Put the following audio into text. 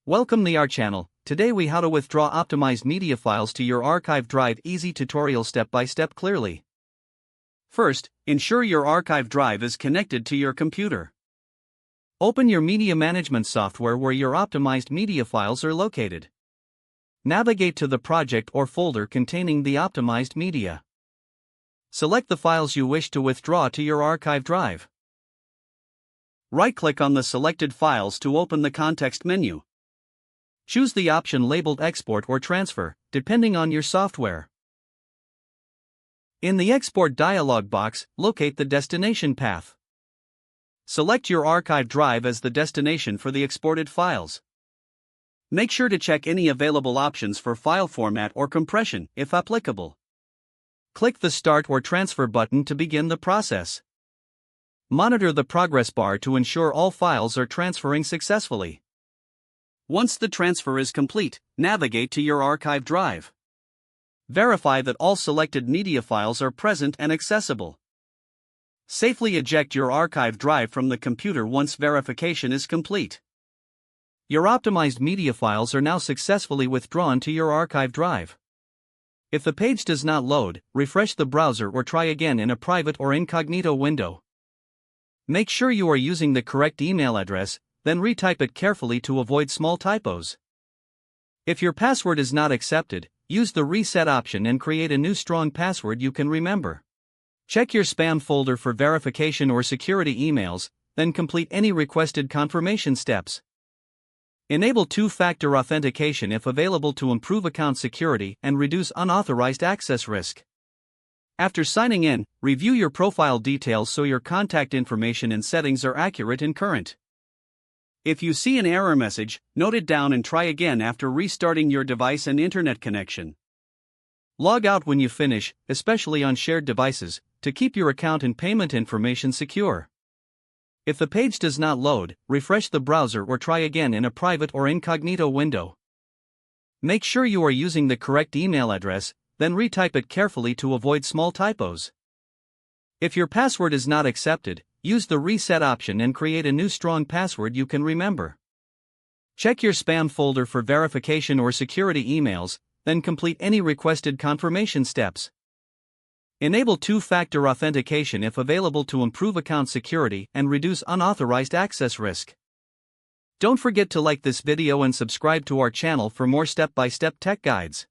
Welcome to our channel. Today we how to withdraw optimized media files to your archive drive. Easy tutorial step by step clearly. First, ensure your archive drive is connected to your computer. Open your media management software where your optimized media files are located. Navigate to the project or folder containing the optimized media. Select the files you wish to withdraw to your archive drive. Right-click on the selected files to open the context menu. Choose the option labeled Export or Transfer, depending on your software. In the Export dialog box, locate the destination path. Select your archive drive as the destination for the exported files. Make sure to check any available options for file format or compression, if applicable. Click the Start or Transfer button to begin the process. Monitor the progress bar to ensure all files are transferring successfully. Once the transfer is complete, navigate to your archive drive. Verify that all selected media files are present and accessible. Safely eject your archive drive from the computer once verification is complete. Your optimized media files are now successfully withdrawn to your archive drive. If the page does not load, refresh the browser or try again in a private or incognito window. Make sure you are using the correct email address, then retype it carefully to avoid small typos. If your password is not accepted, use the reset option and create a new strong password you can remember. Check your spam folder for verification or security emails, then complete any requested confirmation steps. Enable two-factor authentication if available to improve account security and reduce unauthorized access risk. After signing in, review your profile details so your contact information and settings are accurate and current. If you see an error message, note it down and try again after restarting your device and internet connection. Log out when you finish, especially on shared devices, to keep your account and payment information secure. If the page does not load, refresh the browser or try again in a private or incognito window. Make sure you are using the correct email address, then retype it carefully to avoid small typos. If your password is not accepted, use the reset option and create a new strong password you can remember. Check your spam folder for verification or security emails, then complete any requested confirmation steps. Enable two-factor authentication if available to improve account security and reduce unauthorized access risk. Don't forget to like this video and subscribe to our channel for more step-by-step tech guides.